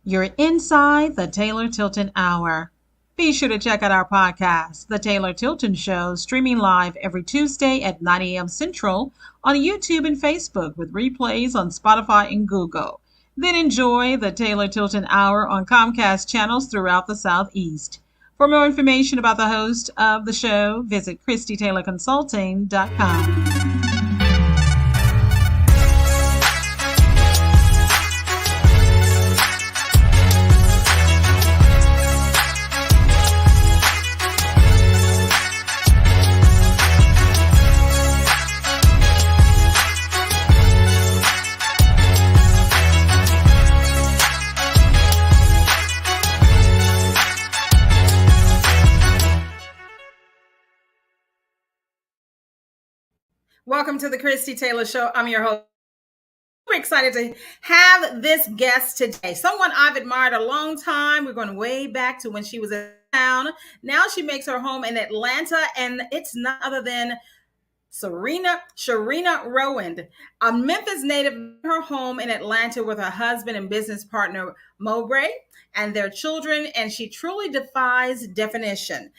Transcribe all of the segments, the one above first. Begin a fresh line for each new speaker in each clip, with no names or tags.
You're inside the Taylor Tilton Hour. Be sure to check out our podcast, The Taylor Tilton Show, streaming live every Tuesday at 9 a.m. Central on YouTube and Facebook with replays on Spotify and Google. Then enjoy the Taylor Tilton Hour on Comcast channels throughout the Southeast. For more information about the host of the show, visit ChristieTaylorConsulting.com.
Welcome to the Christie Taylor Show. I'm your host. We're excited to have this guest today. Someone I've admired a long time. We're going way back to when she was in town. Now she makes her home in Atlanta, and it's none other than Cherina Rowand, a Memphis native, her home in Atlanta with her husband and business partner, Mowbray, and their children, and she truly defies definition.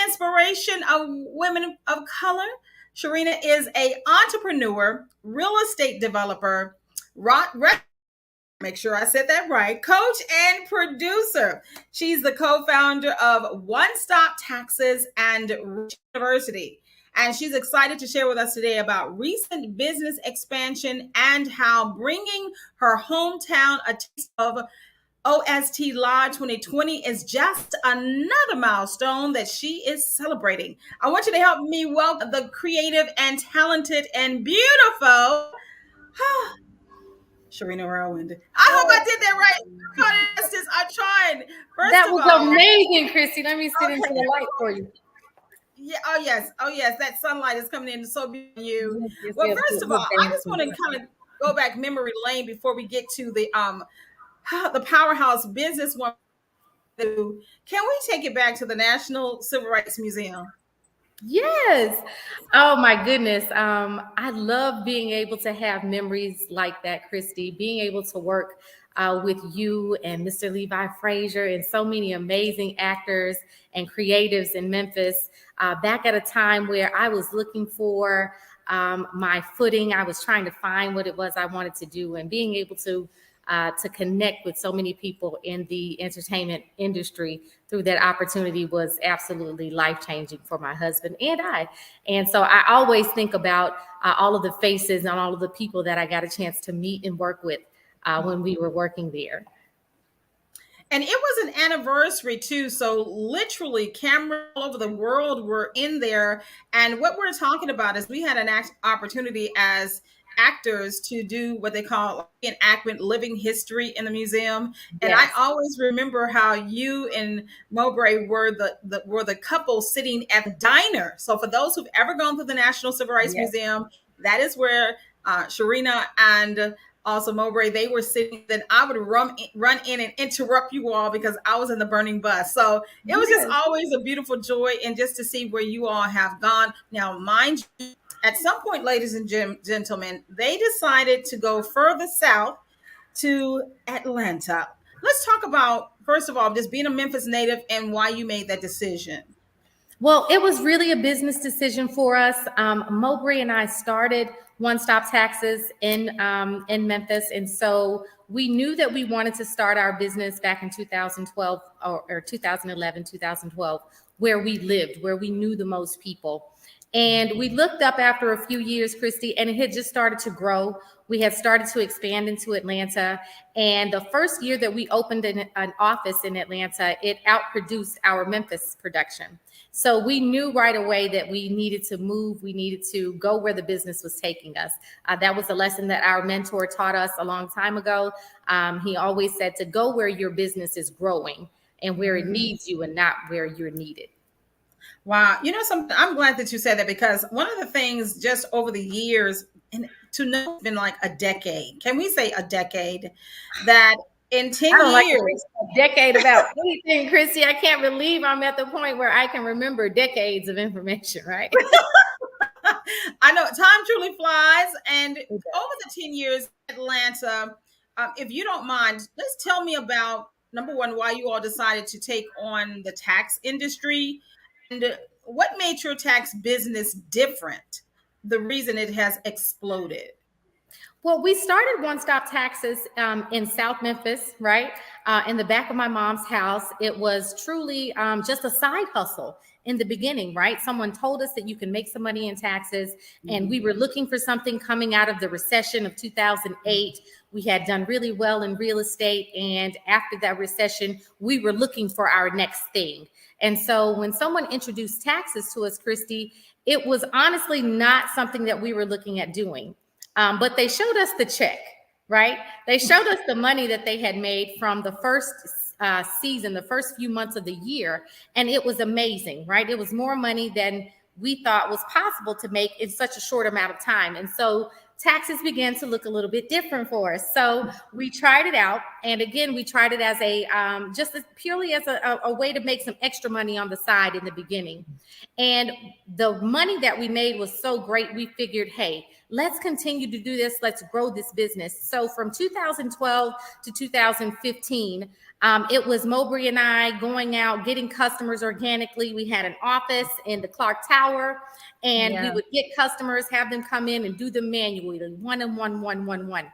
Inspiration of women of color. Cherina is an entrepreneur, real estate developer, make sure I said that right, coach and producer. She's the co-founder of One Stop Taxes and University. And she's excited to share with us today about recent business expansion and how bringing her hometown a taste of OST Live 2020 is just another milestone that she is celebrating. I want you to help me welcome the creative and talented and beautiful Cherina Rowand. I hope I did that right. I'm trying.
That was amazing, Christy. Let me sit into the light for you.
Yeah. Oh yes. That sunlight is coming in so beautiful. You. Well, first of all, I just want to kind of go back memory lane before we get to the powerhouse business woman. Can we take it back to the National Civil Rights Museum?
Yes. Oh my goodness. I love being able to have memories like that, Christy. Being able to work with you and Mr. Levi Frazier and so many amazing actors and creatives in Memphis. Back at a time where I was looking for my footing, I was trying to find what it was I wanted to do, and being able to connect with so many people in the entertainment industry through that opportunity was absolutely life-changing for my husband and I. And so I always think about all of the faces and all of the people that I got a chance to meet and work with when we were working there.
And it was an anniversary too. So literally cameras all over the world were in there. And what we're talking about is we had an opportunity as actors to do what they call enactment living history in the museum. And yes. I always remember how you and Mowbray were the couple sitting at the diner. So for those who've ever gone to the National Civil Rights yes. Museum, that is where Cherina and also Mowbray, they were sitting. Then I would run in and interrupt you all because I was in the burning bus. So it was just always a beautiful joy, and just to see where you all have gone. Now, mind you, at some point, ladies and gentlemen, they decided to go further south to Atlanta. Let's talk about, first of all, just being a Memphis native and why you made that decision.
Well, it was really a business decision for us. Mowbray and I started One Stop Taxes in Memphis. And so we knew that we wanted to start our business back in 2012 or 2011, 2012, where we lived, where we knew the most people. And we looked up after a few years, Christy, and it had just started to grow. We had started to expand into Atlanta. And the first year that we opened an office in Atlanta, it outproduced our Memphis production. So we knew right away that we needed to move. We needed to go where the business was taking us. That was a lesson that our mentor taught us a long time ago. He always said to go where your business is growing and where it needs you and not where you're needed.
Wow. You know something, I'm glad that you said that, because one of the things just over the years, and to know it's been like a decade, can we say a decade, that in 10 years.
Like a decade about anything, Christy. I can't believe I'm at the point where I can remember decades of information, right?
I know time truly flies. And over the 10 years in Atlanta, If you don't mind, let's tell me about number one, why you all decided to take on the tax industry, and what made your tax business different, the reason it has exploded.
Well, we started One Stop Taxes in South Memphis, right? In the back of my mom's house. It was truly just a side hustle in the beginning, right? Someone told us that you can make some money in taxes, and we were looking for something coming out of the recession of 2008. We had done really well in real estate, and after that recession, we were looking for our next thing. And so when someone introduced taxes to us, Christie, it was honestly not something that we were looking at doing. But they showed us the check, right? They showed us the money that they had made from the first season, the first few months of the year. And it was amazing, right? It was more money than we thought was possible to make in such a short amount of time. And so taxes began to look a little bit different for us. So we tried it out. And again, we tried it as purely as a way to make some extra money on the side in the beginning. And the money that we made was so great, we figured, hey, let's continue to do this. Let's grow this business. So from 2012 to 2015, it was Mowbray and I going out, getting customers organically. We had an office in the Clark Tower, and we would get customers, have them come in and do them manually, one and one.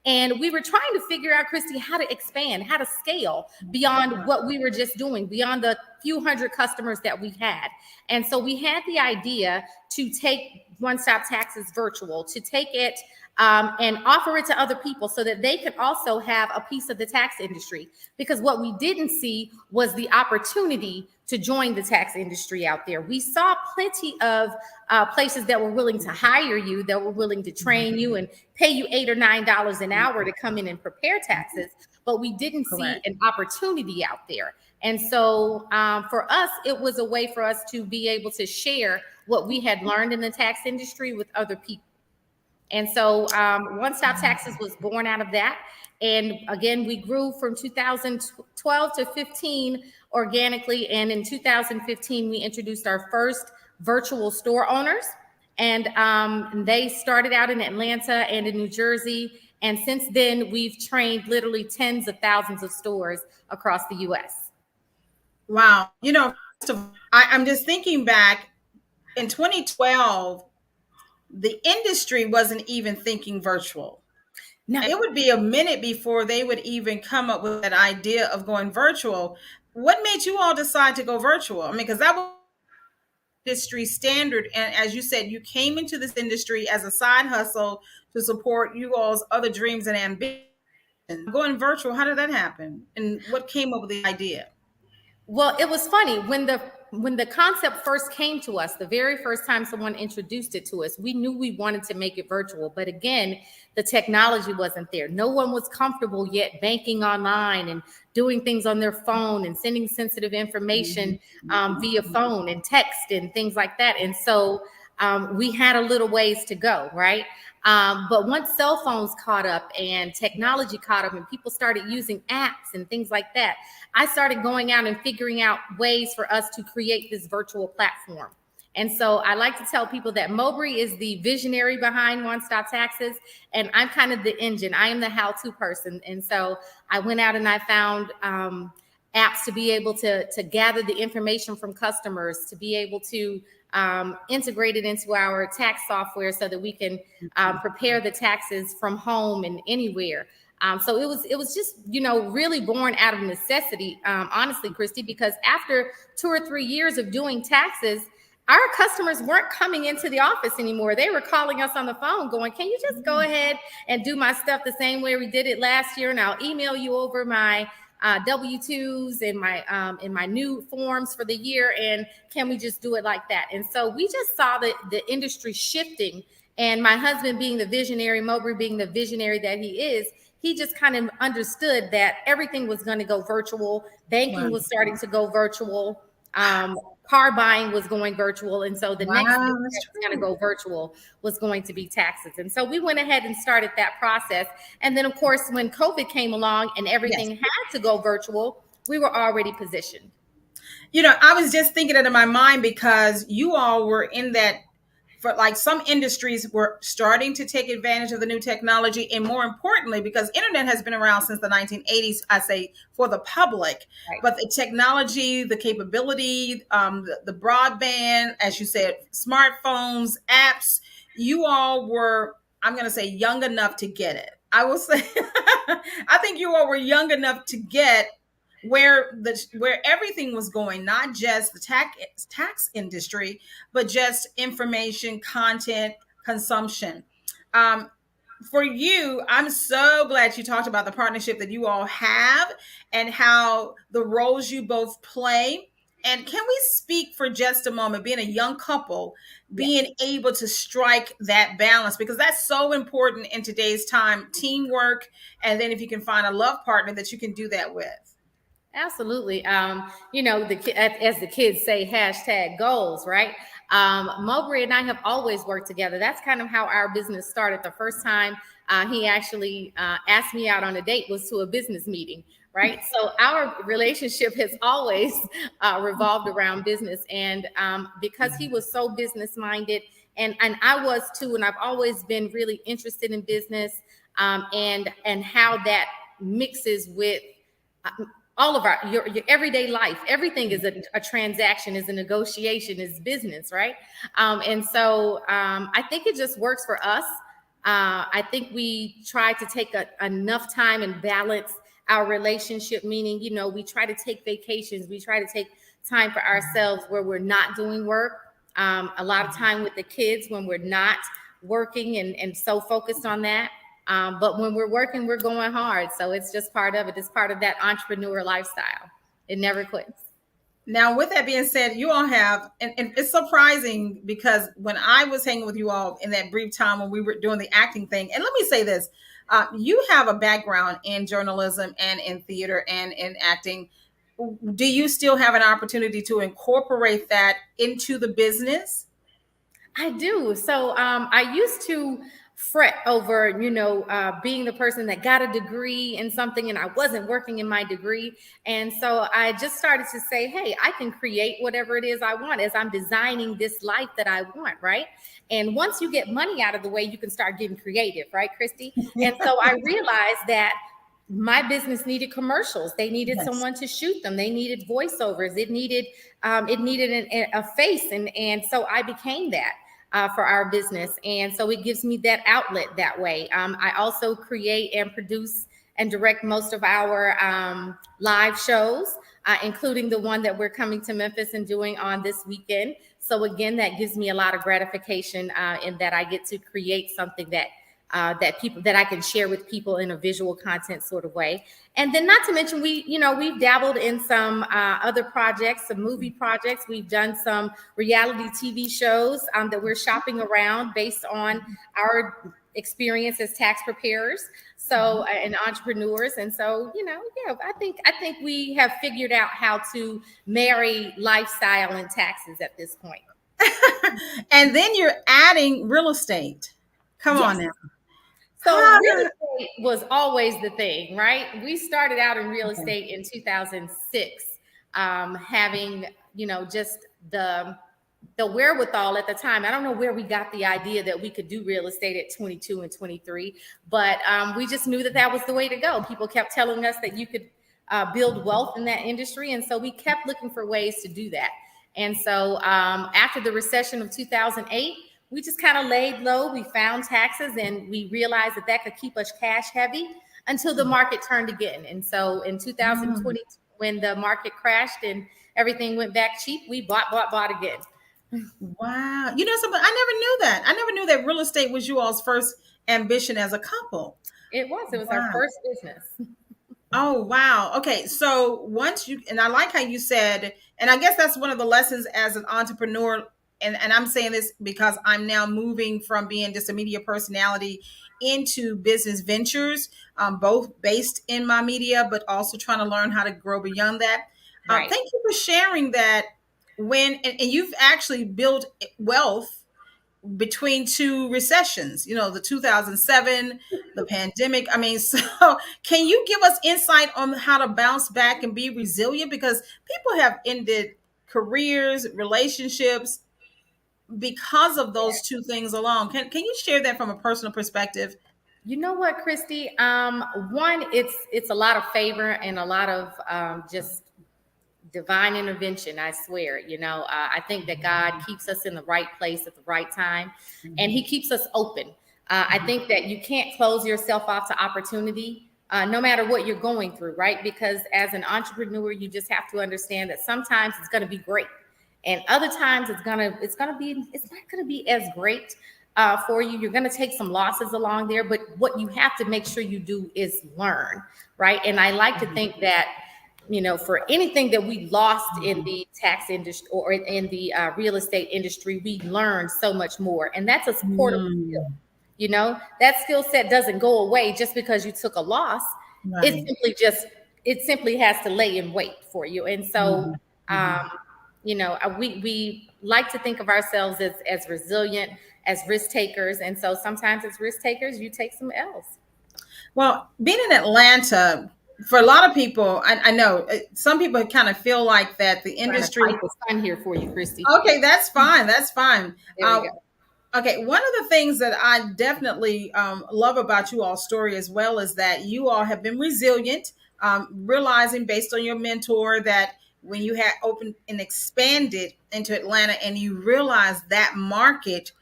And we were trying to figure out, Christie, how to expand, how to scale beyond what we were just doing, beyond the few hundred customers that we had. And so we had the idea to take One Stop Taxes virtual, to take it and offer it to other people so that they could also have a piece of the tax industry. Because what we didn't see was the opportunity to join the tax industry out there. We saw plenty of places that were willing to hire you, that were willing to train you and pay you $8 or $9 an hour to come in and prepare taxes, but we didn't see an opportunity out there. And so for us, it was a way for us to be able to share what we had learned in the tax industry with other people. And so One Stop Taxes was born out of that. And again, we grew from 2012 to 15 organically. And in 2015, we introduced our first virtual store owners. And they started out in Atlanta and in New Jersey. And since then, we've trained literally tens of thousands of stores across the U.S.
Wow. You know, I'm just thinking back in 2012, the industry wasn't even thinking virtual. Now, it would be a minute before they would even come up with that idea of going virtual. What made you all decide to go virtual? I mean, because that was industry standard. And as you said, you came into this industry as a side hustle to support you all's other dreams and ambitions. Going virtual, how did that happen? And what came up with the idea?
Well, it was funny when the concept first came to us, the very first time someone introduced it to us, we knew we wanted to make it virtual. But again, the technology wasn't there. No one was comfortable yet banking online and doing things on their phone and sending sensitive information via phone and text and things like that. And so we had a little ways to go, right? But once cell phones caught up and technology caught up and people started using apps and things like that, I started going out and figuring out ways for us to create this virtual platform. And so I like to tell people that Mowbray is the visionary behind One Stop Taxes, and I'm kind of the engine. I am the how-to person. And so I went out and I found apps to be able to gather the information from customers, to be able to integrate it into our tax software so that we can prepare the taxes from home and anywhere. So it was just, really born out of necessity, honestly, Christie, because after 2 or 3 years of doing taxes, our customers weren't coming into the office anymore. They were calling us on the phone going, can you just go ahead and do my stuff the same way we did it last year? And I'll email you over my W-2s and my new forms for the year. And can we just do it like that? And so we just saw the industry shifting, and my husband being the visionary, Mowbray being the visionary that he is, he just kind of understood that everything was going to go virtual. Banking was starting to go virtual. Car buying was going virtual. And so the next thing that was going to go virtual was going to be taxes. And so we went ahead and started that process. And then, of course, when COVID came along and everything had to go virtual, we were already positioned.
I was just thinking it in my mind because you all were in that for like some industries were starting to take advantage of the new technology, and more importantly, because internet has been around since the 1980s, I say for the public,
Right.
but the technology, the capability, the broadband, as you said, smartphones, apps, you all were, I'm going to say, young enough to get it. I will say, I think you all were young enough to get where everything was going, not just the tax industry, but just information, content, consumption. Um, for you, I'm so glad you talked about the partnership that you all have and how the roles you both play. And can we speak for just a moment, being a young couple, being able to strike that balance, because that's so important in today's time, teamwork. And then if you can find a love partner that you can do that with.
Absolutely. As the kids say, hashtag goals, right? Mowbray and I have always worked together. That's kind of how our business started. The first time he actually asked me out on a date was to a business meeting, right? So our relationship has always revolved around business. And because he was so business minded, and I was too, and I've always been really interested in business, and how that mixes with all of your everyday life. Everything is a transaction, is a negotiation, is business, right? And so I think it just works for us. I think we try to take enough time and balance our relationship, meaning, we try to take vacations. We try to take time for ourselves where we're not doing work. A lot of time with the kids when we're not working and so focused on that. But when we're working, we're going hard. So it's just part of it. It's part of that entrepreneur lifestyle. It never quits.
Now, with that being said, you all have, and it's surprising because when I was hanging with you all in that brief time when we were doing the acting thing, and let me say this, you have a background in journalism and in theater and in acting. Do you still have an opportunity to incorporate that into the business?
I do. So I used to fret over, being the person that got a degree in something and I wasn't working in my degree. And so I just started to say, hey, I can create whatever it is I want as I'm designing this life that I want, right? And once you get money out of the way, you can start getting creative, right, Christy? And so I realized that my business needed commercials. They needed someone to shoot them. They needed voiceovers. It needed a face. And so I became that. For our business. And so it gives me that outlet that way. I also create and produce and direct most of our live shows, including the one that we're coming to Memphis and doing on this weekend. So again, that gives me a lot of gratification in that I get to create something that I can share with people in a visual content sort of way. And then not to mention, we've dabbled in some other projects, some movie projects. We've done some reality TV shows that we're shopping around based on our experience as tax preparers, so and entrepreneurs. And so, I think we have figured out how to marry lifestyle and taxes at this point.
And then you're adding real estate. Come on now.
So real estate was always the thing, right? We started out in real estate in 2006, having, just the wherewithal at the time. I don't know where we got the idea that we could do real estate at 22 and 23, but we just knew that was the way to go. People kept telling us that you could build wealth in that industry. And so we kept looking for ways to do that. And so after the recession of 2008, we just kind of laid low. We found taxes and we realized that could keep us cash heavy until the market turned again. And so in 2020, when the market crashed and everything went back cheap, we bought again.
Wow. You know something? I never knew that. I never knew that real estate was you all's first ambition as a couple.
It was our first business.
Oh, wow. Okay. So and I like how you said, and I guess that's one of the lessons as an entrepreneur. And I'm saying this because I'm now moving from being just a media personality into business ventures, both based in my media, but also trying to learn how to grow beyond that. Right. Thank you for sharing that. And you've actually built wealth between two recessions, the 2007, the pandemic. I mean, so can you give us insight on how to bounce back and be resilient? Because people have ended careers, relationships, because of those two things alone. Can you share that from a personal perspective?
You know what, Christy? One, it's a lot of favor and a lot of just divine intervention. I swear. I think that God keeps us in the right place at the right time, and He keeps us open. I think that you can't close yourself off to opportunity, no matter what you're going through, right? Because as an entrepreneur, you just have to understand that sometimes it's going to be great, and other times it's not going to be as great for you. You're going to take some losses along there, but what you have to make sure you do is learn, right? And I like to think that, for anything that we lost in the tax industry or in the real estate industry, we learned so much more. And that's a supportable skill. That skill set doesn't go away just because you took a loss. Right. It simply has to lay in wait for you. And so, we like to think of ourselves as resilient, as risk takers. And so sometimes as risk takers, you take some L's.
Well, being in Atlanta, for a lot of people, I know some people kind of feel like that the industry.
The sun here for you, Christy.
Okay, that's fine. That's fine. Okay, one of the things that I definitely love about you all's story as well is that you all have been resilient, realizing based on your mentor that when you had opened and expanded into Atlanta and you realized that market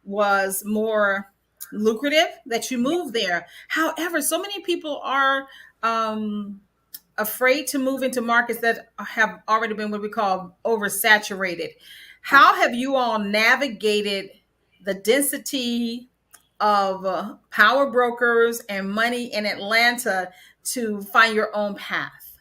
was more lucrative, that you moved there. However, so many people are afraid to move into markets that have already been what we call oversaturated. How have you all navigated the density of power brokers and money in Atlanta to find your own path?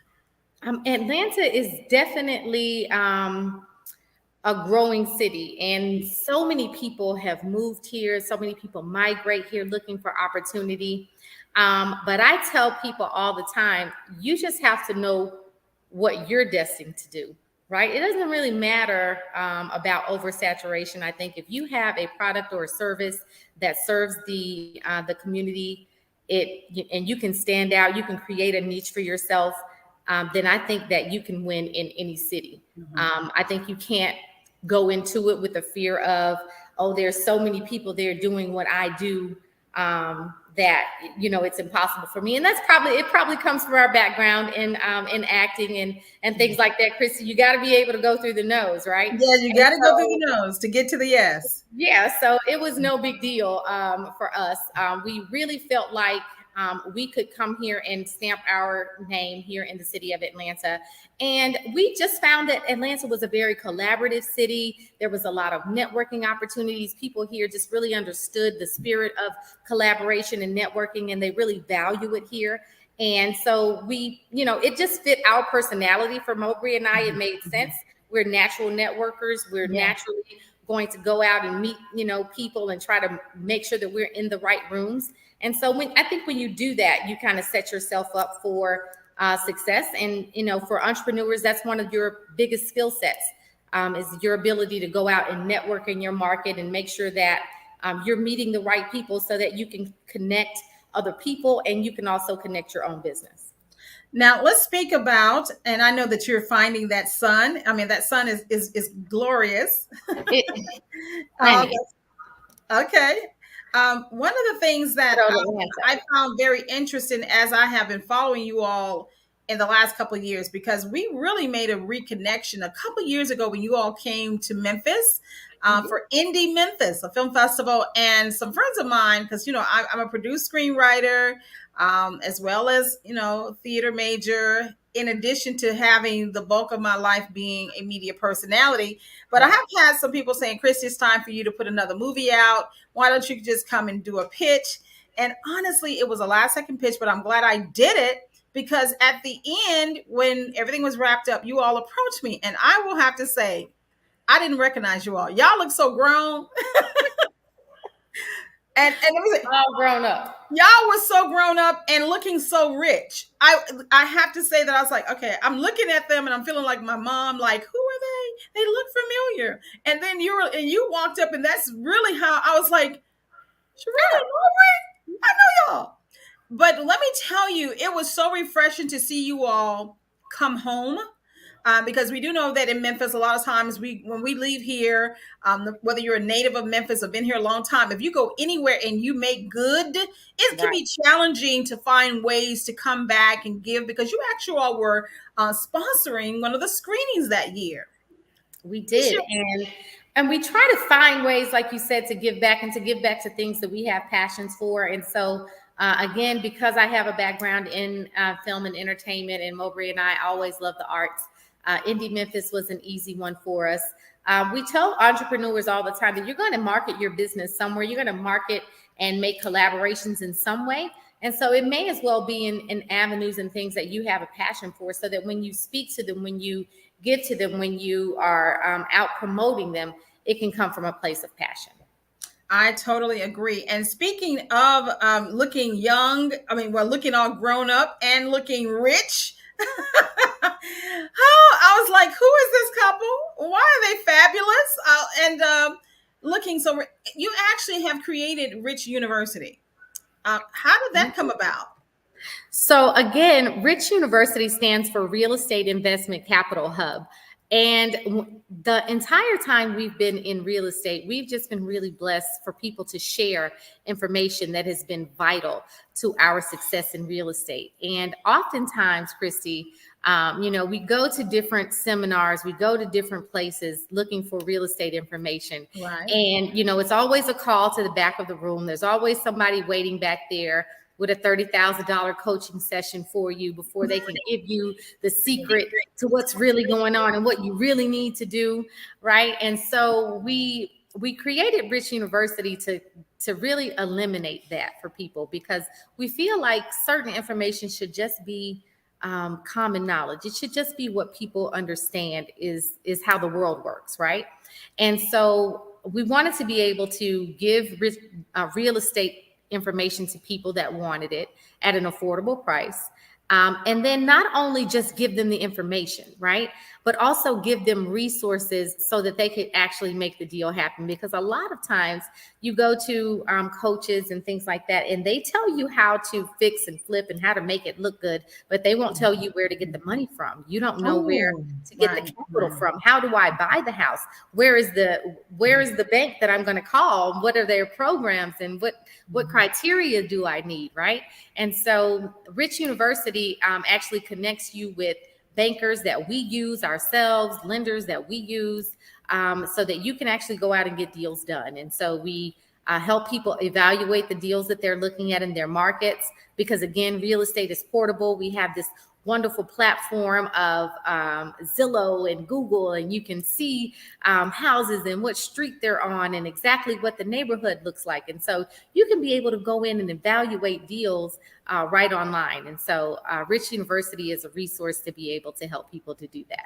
Atlanta is definitely a growing city, and so many people have moved here. So many people migrate here looking for opportunity. But I tell people all the time, you just have to know what you're destined to do, right? It doesn't really matter about oversaturation. I think if you have a product or a service that serves the community, and you can stand out, you can create a niche for yourself, then I think that you can win in any city. I think you can't go into it with the fear of, oh, there's so many people there doing what I do, that it's impossible for me. And it probably comes from our background in acting and things like that. Christy, you got to be able to go through the nose, right?
Yeah, you got to go through the nose to get to the yes.
Yeah, so it was no big deal for us. We really felt like we could come here and stamp our name here in the city of Atlanta. And we just found that Atlanta was a very collaborative city. There was a lot of networking opportunities. People here just really understood the spirit of collaboration and networking, and they really value it here. And so it just fit our personality for Mowbray and I. It made sense. We're natural networkers. We're naturally going to go out and meet, people and try to make sure that we're in the right rooms. And so I think when you do that, you kind of set yourself up for success. And, for entrepreneurs, that's one of your biggest skill sets, is your ability to go out and network in your market and make sure that you're meeting the right people so that you can connect other people and you can also connect your own business.
Now let's speak about, and I know that you're finding that sun. I mean, that sun is glorious. Okay. One of the things that I found very interesting as I have been following you all in the last couple of years, because we really made a reconnection a couple of years ago when you all came to Memphis for Indie Memphis, a film festival, and some friends of mine, because, I'm a produced screenwriter, as well as, theater major, in addition to having the bulk of my life being a media personality. But I have had some people saying, Christy, it's time for you to put another movie out. Why don't you just come and do a pitch? And honestly, it was a last second pitch, but I'm glad I did it, because at the end, when everything was wrapped up, you all approached me. And I will have to say, I didn't recognize you all. Y'all look so grown. And it was
all grown up.
Y'all were so grown up and looking so rich. I have to say that I was like, okay, I'm looking at them and I'm feeling like my mom, like, who are they? They look familiar. And then you walked up, and that's really how I was like, Cherina, Mowbray, I know y'all. But let me tell you, it was so refreshing to see you all come home. because we do know that in Memphis, a lot of times when we leave here, whether you're a native of Memphis or been here a long time, if you go anywhere and you make good, it can be challenging to find ways to come back and give, because you actually all were sponsoring one of the screenings that year.
We did. And we try to find ways, like you said, to give back, and to give back to things that we have passions for. And so again, because I have a background in film and entertainment, and Mowbray and I always love the arts, Indie Memphis was an easy one for us. We tell entrepreneurs all the time that you're going to market your business somewhere. You're going to market and make collaborations in some way. And so it may as well be in avenues and things that you have a passion for, so that when you speak to them, when you give to them, when you are out promoting them, it can come from a place of passion.
I totally agree. And speaking of looking young, looking all grown up and looking rich, I was like, who is this couple? Why are they fabulous? Looking so, you actually have created Rich University. How did that come about?
So again, Rich University stands for Real Estate Investment Capital Hub. And the entire time we've been in real estate, we've just been really blessed for people to share information that has been vital to our success in real estate. And oftentimes, Christie, we go to different seminars, we go to different places looking for real estate information.
Right.
And, it's always a call to the back of the room. There's always somebody waiting back there with a $30,000 coaching session for you before they can give you the secret to what's really going on and what you really need to do, right? And so we created Rich University to really eliminate that for people, because we feel like certain information should just be common knowledge. It should just be what people understand is how the world works, right? And so we wanted to be able to give real estate information to people that wanted it at an affordable price. And then not only just give them the information, right, but also give them resources so that they could actually make the deal happen. Because a lot of times you go to coaches and things like that, and they tell you how to fix and flip and how to make it look good, but they won't tell you where to get the money from. You don't know where to get the capital from. How do I buy the house? Where is the bank that I'm going to call? What are their programs, and what criteria do I need, right? And so Rich University actually connects you with bankers that we use ourselves, lenders that we use, so that you can actually go out and get deals done. And so we help people evaluate the deals that they're looking at in their markets, because again, real estate is portable. We have this wonderful platform of Zillow and Google, and you can see houses and what street they're on and exactly what the neighborhood looks like. And so you can be able to go in and evaluate deals right online. And so Rich University is a resource to be able to help people to do that.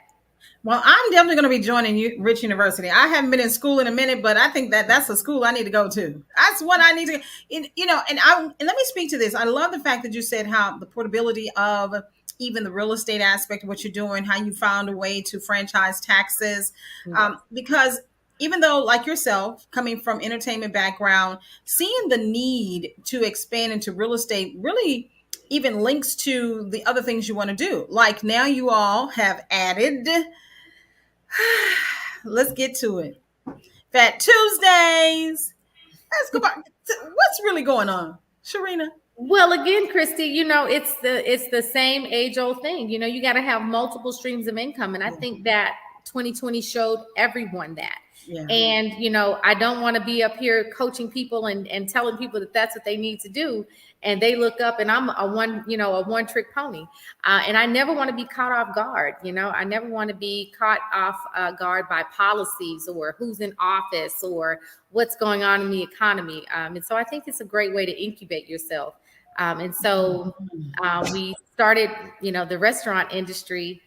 Well, I'm definitely going to be joining Rich University. I haven't been in school in a minute, but I think that's a school I need to go to. That's what I need to, and let me speak to this. I love the fact that you said how the portability of even the real estate aspect of what you're doing, how you found a way to franchise taxes, because even though, like yourself, coming from entertainment background, seeing the need to expand into real estate really even links to the other things you want to do. Like now you all have added, let's get to it, Fat Tuesdays. Let's go back. What's really going on, Cherina?
Well, again, Christie, it's the same age-old thing. You got to have multiple streams of income. And I think that 2020 showed everyone that. Yeah. And, I don't want to be up here coaching people and telling people that that's what they need to do. And they look up and I'm a one-trick pony. And I never want to be caught off guard. I never want to be caught off guard by policies or who's in office or what's going on in the economy. And so I think it's a great way to incubate yourself. And so we started, the restaurant industry.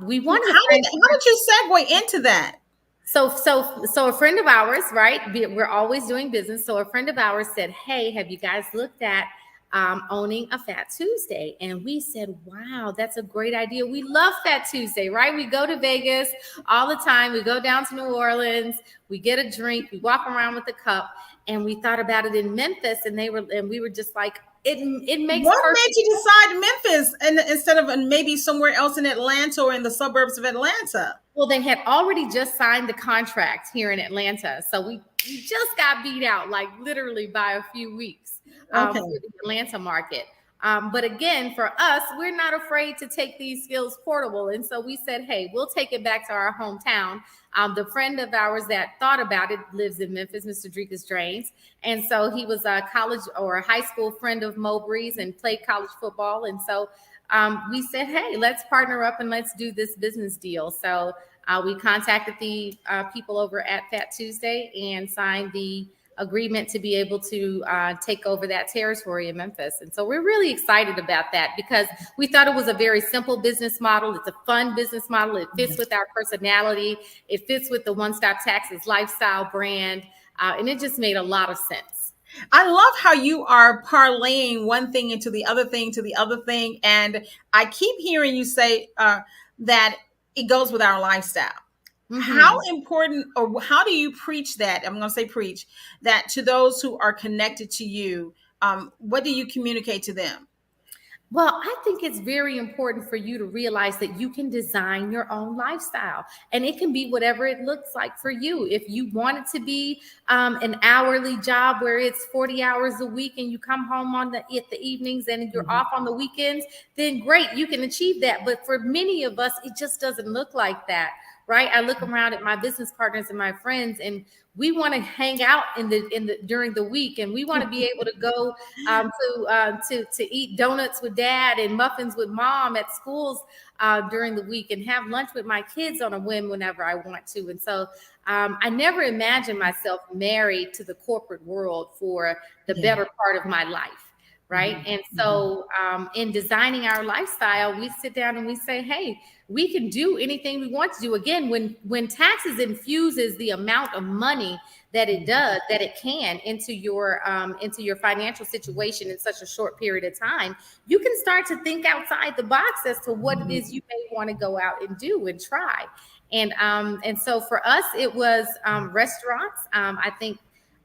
We wanted.
How did you segue into that?
So a friend of ours, right? We're always doing business. So a friend of ours said, "Hey, have you guys looked at owning a Fat Tuesday?" And we said, "Wow, that's a great idea. We love Fat Tuesday, right? We go to Vegas all the time. We go down to New Orleans. We get a drink. We walk around with a cup." And we thought about it in Memphis, and we were just like, it makes
What made
perfect.
you decide Memphis and instead of maybe somewhere else in Atlanta or in the suburbs of Atlanta?
Well, they had already just signed the contract here in Atlanta. So we just got beat out, like literally by a few weeks
Okay.
for the Atlanta market. But again, for us, we're not afraid to take these skills portable. And so we said, hey, we'll take it back to our hometown. The friend of ours that thought about it lives in Memphis, Mr. Drekus Drains. And so he was a college or a high school friend of Mowbray's and played college football. And so we said, hey, let's partner up and let's do this business deal. So we contacted the people over at Fat Tuesday and signed the agreement to be able to take over that territory in Memphis. And so we're really excited about that because we thought it was a very simple business model. It's a fun business model. It fits with our personality. It fits with the One Stop Taxes lifestyle brand. And it just made a lot of sense.
I love how you are parlaying one thing into the other thing to the other thing. And I keep hearing you say that it goes with our lifestyle. Mm-hmm. How important, or how do you preach that? I'm going to say preach that to those who are connected to you. What do you communicate to them?
Well, I think it's very important for you to realize that you can design your own lifestyle, and it can be whatever it looks like for you. If you want it to be an hourly job where it's 40 hours a week and you come home at the evenings and you're off on the weekends, then great, you can achieve that. But for many of us, it just doesn't look like that. Right. I look around at my business partners and my friends, and we want to hang out during the week, and we want to be able to go to eat donuts with dad and muffins with mom at schools during the week, and have lunch with my kids on a whim whenever I want to. And so I never imagined myself married to the corporate world for the better part of my life. Right. And so in designing our lifestyle, we sit down and we say, hey, we can do anything we want to do. Again, when taxes infuses the amount of money that it does, that it can into your financial situation in such a short period of time, you can start to think outside the box as to what it is you may want to go out and do and try. And so for us, it was restaurants. I think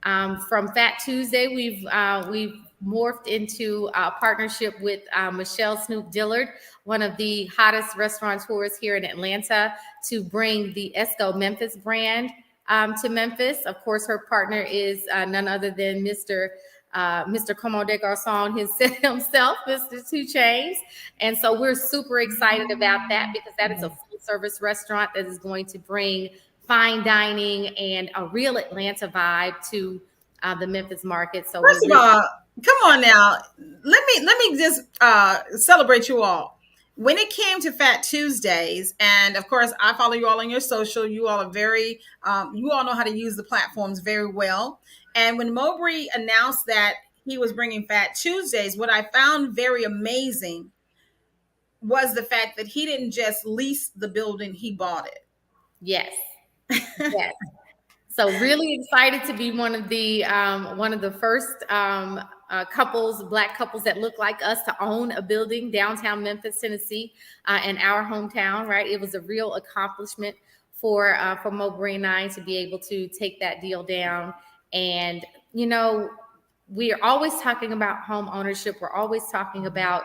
from Fat Tuesday, we've morphed into a partnership with Michelle Snoop Dillard, one of the hottest restaurateurs here in Atlanta, to bring the Esco Memphis brand to Memphis. Of course, her partner is none other than Mr. Como de Garçon himself, Mr. 2 Chainz. And so we're super excited about that because that is a full service restaurant that is going to bring fine dining and a real Atlanta vibe to the Memphis market. So
first of all, come on now. Let me just celebrate you all. When it came to Fat Tuesdays, and of course, I follow you all on your social. You all are very, you all know how to use the platforms very well. And when Mowbray announced that he was bringing Fat Tuesdays, what I found very amazing was the fact that he didn't just lease the building, he bought it.
Yes. Yes. So really excited to be one of the first Black couples that look like us to own a building downtown Memphis, Tennessee, in our hometown. Right, it was a real accomplishment for Mowbray and I to be able to take that deal down. And you know, we are always talking about home ownership. We're always talking about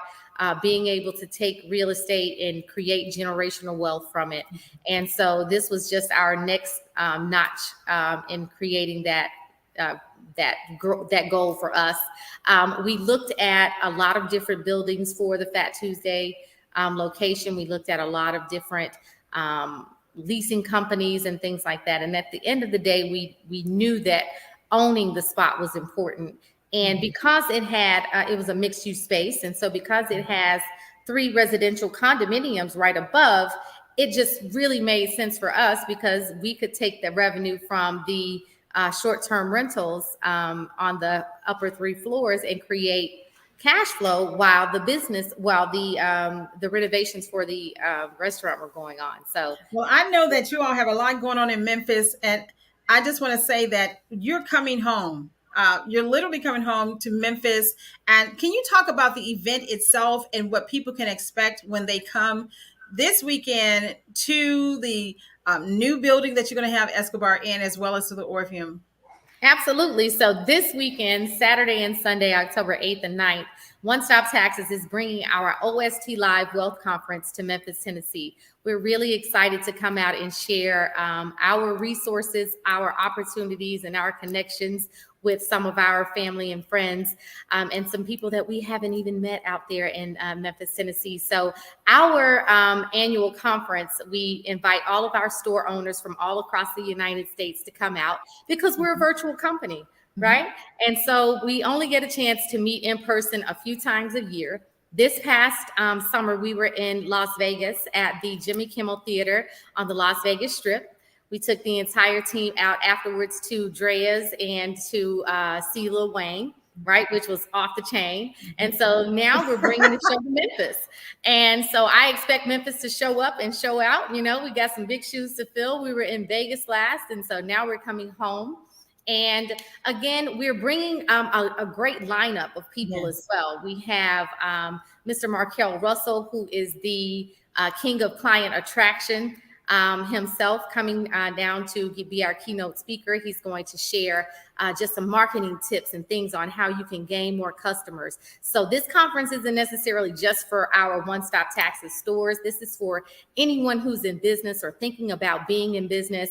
being able to take real estate and create generational wealth from it. And so this was just our next notch in creating that goal for us. We looked at a lot of different buildings for the Fat Tuesday location. We looked at a lot of different leasing companies and things like that. And at the end of the day, we knew that owning the spot was important. And because it was a mixed use space. And so because it has 3 residential condominiums right above, it just really made sense for us because we could take the revenue from the short-term rentals on the upper 3 floors and create cash flow while the renovations for the restaurant were going on. So,
well, I know that you all have a lot going on in Memphis, and I just want to say that you're coming home. You're literally coming home to Memphis. And can you talk about the event itself and what people can expect when they come this weekend to the new building that you're going to have Escobar in, as well as to the Orpheum?
Absolutely. So this weekend, Saturday and Sunday, October 8th and 9th, One Stop Taxes is bringing our OST Live Wealth Conference to Memphis, Tennessee. We're really excited to come out and share our resources, our opportunities, and our connections with some of our family and friends and some people that we haven't even met out there in Memphis, Tennessee. So our annual conference, we invite all of our store owners from all across the United States to come out because we're a virtual company, right? And so we only get a chance to meet in person a few times a year. This past summer, we were in Las Vegas at the Jimmy Kimmel Theater on the Las Vegas Strip. We took the entire team out afterwards to Drea's and to see Lil Wayne, right, which was off the chain. And so now we're bringing the show to Memphis. And so I expect Memphis to show up and show out. You know, we got some big shoes to fill. We were in Vegas last, and so now we're coming home. And again, we're bringing a great lineup of people as well. We have Mr. Markel Russell, who is the king of client attraction. Himself coming down to be our keynote speaker. He's going to share just some marketing tips and things on how you can gain more customers. So this conference isn't necessarily just for our One Stop Taxes stores. This is for anyone who's in business or thinking about being in business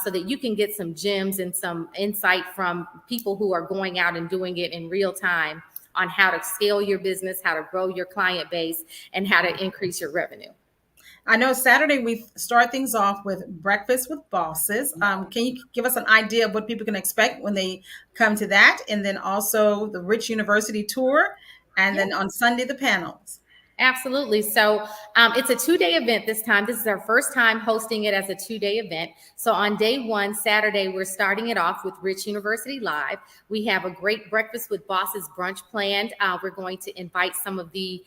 so that you can get some gems and some insight from people who are going out and doing it in real time on how to scale your business, how to grow your client base, and how to increase your revenue.
I know Saturday we start things off with breakfast with bosses. Can you give us an idea of what people can expect when they come to that? And then also the Rich University tour. And then on Sunday, the panels.
Absolutely. So it's a 2-day event this time. This is our first time hosting it as a 2-day event. So on day one, Saturday, we're starting it off with Rich University Live. We have a great breakfast with bosses brunch planned. We're going to invite some of the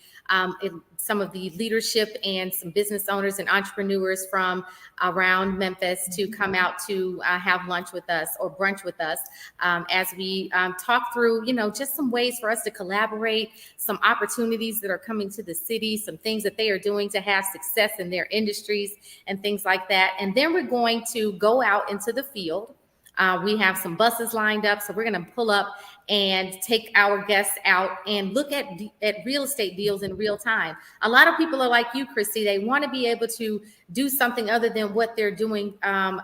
leadership and some business owners and entrepreneurs from around Memphis to come out to have lunch with us or brunch with us as we talk through, just some ways for us to collaborate, some opportunities that are coming to the city, some things that they are doing to have success in their industries and things like that. And then we're going to go out into the field. We have some buses lined up, so we're going to pull up and take our guests out and look at real estate deals in real time. A lot of people are like you, Christy. They want to be able to do something other than what they're doing.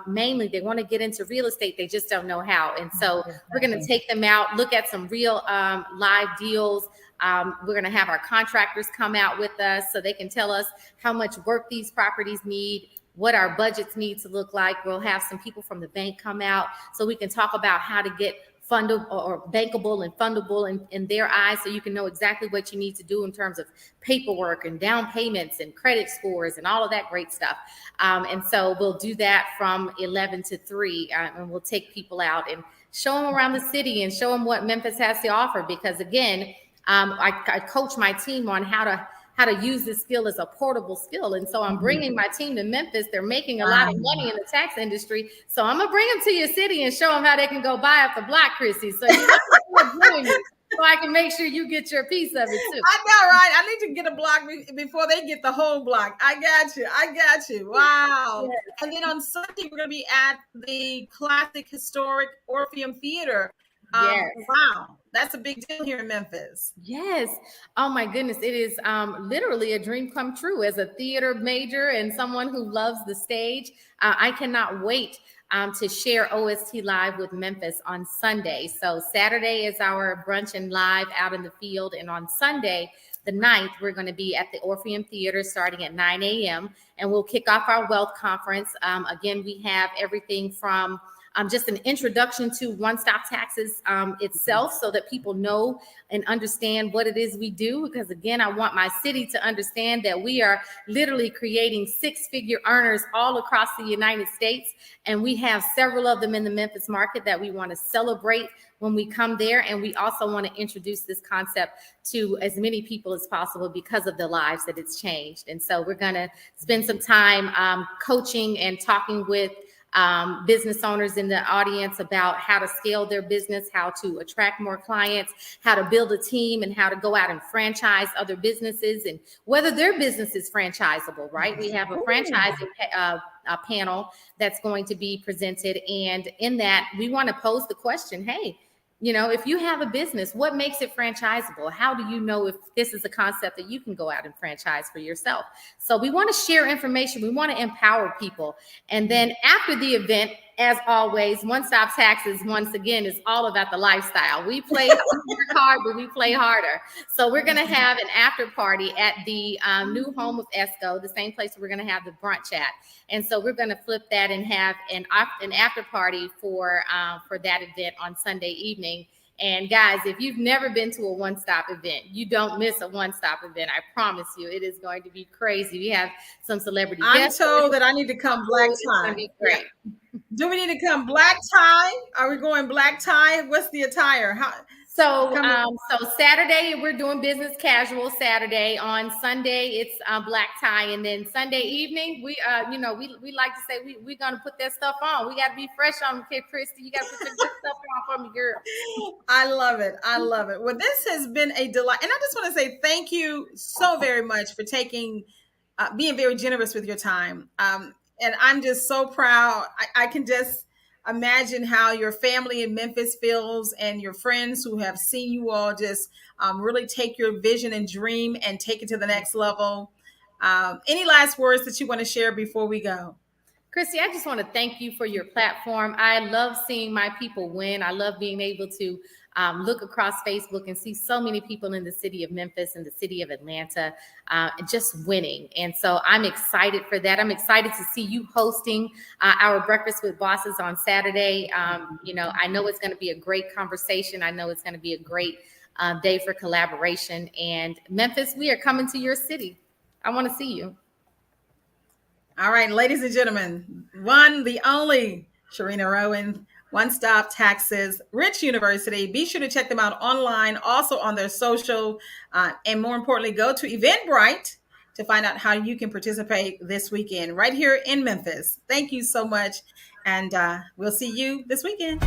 Mainly, they want to get into real estate. They just don't know how. And so we're going to take them out, look at some real live deals. We're going to have our contractors come out with us so they can tell us how much work these properties need, what our budgets need to look like. We'll have some people from the bank come out so we can talk about how to get fundable or bankable and fundable in their eyes, so you can know exactly what you need to do in terms of paperwork and down payments and credit scores and all of that great stuff. And so we'll do that from 11 to 3 and we'll take people out and show them around the city and show them what Memphis has to offer. Because again, I coach my team on how to use this skill as a portable skill. And so I'm bringing my team to Memphis. They're making a lot of money in the tax industry. So I'm going to bring them to your city and show them how they can go buy up the block, Chrissy. So so I can make sure you get your piece of it too.
I know, right? I need to get a block before they get the whole block. I got you. Wow. Yes. And then on Sunday, we're going to be at the classic historic Orpheum Theater.
Yes.
Wow. That's a big deal here in Memphis.
Yes. Oh my goodness. It is literally a dream come true as a theater major and someone who loves the stage. I cannot wait to share OST Live with Memphis on Sunday. So Saturday is our brunch and live out in the field. And on Sunday, the 9th, we're going to be at the Orpheum Theater starting at 9 a.m. And we'll kick off our wealth conference. Again, we have everything from just an introduction to One Stop Taxes itself so that people know and understand what it is we do. Because again, I want my city to understand that we are literally creating 6-figure earners all across the United States. And we have several of them in the Memphis market that we want to celebrate when we come there. And we also want to introduce this concept to as many people as possible because of the lives that it's changed. And so we're going to spend some time coaching and talking with business owners in the audience about how to scale their business, how to attract more clients, how to build a team, and how to go out and franchise other businesses, and whether their business is franchisable, right? We have a franchising panel that's going to be presented. And in that, we want to pose the question, hey, you know, if you have a business, what makes it franchisable? How do you know if this is a concept that you can go out and franchise for yourself? So we want to share information. We want to empower people. And then after the event, as always, One Stop Taxes, once again, is all about the lifestyle. We work hard, but we play harder. So we're going to have an after party at the new home of ESCO, the same place where we're going to have the brunch at. And so we're going to flip that and have an after party for that event on Sunday evening. And guys, if you've never been to a one-stop event, you don't miss a one-stop event. I promise you, it is going to be crazy. We have some celebrity guests.
I'm told that I need to come black tie.
It's going to be great.
Do we need to come black tie? Are we going black tie? What's the attire?
So Saturday, we're doing business casual Saturday. On Sunday, it's black tie. And then Sunday evening, we like to say we're going to put that stuff on. We got to be fresh on, okay, Christy. You got to put your good stuff on for me, girl.
I love it. I love it. Well, this has been a delight. And I just want to say thank you so very much for being very generous with your time. And I'm just so proud. I can just imagine how your family in Memphis feels, and your friends who have seen you all just really take your vision and dream and take it to the next level. Any last words that you want to share before we go?
Christy, I just want to thank you for your platform. I love seeing my people win. I love being able to look across Facebook and see so many people in the city of Memphis and the city of Atlanta just winning. And so I'm excited for that. I'm excited to see you hosting our Breakfast with Bosses on Saturday. I know it's going to be a great conversation. I know it's going to be a great day for collaboration. And Memphis, we are coming to your city. I want to see you.
All right, ladies and gentlemen, one, the only Cherina Rowand, One Stop Taxes, Rich University. Be sure to check them out online, also on their social, and more importantly, go to Eventbrite to find out how you can participate this weekend right here in Memphis. Thank you so much, and we'll see you this weekend.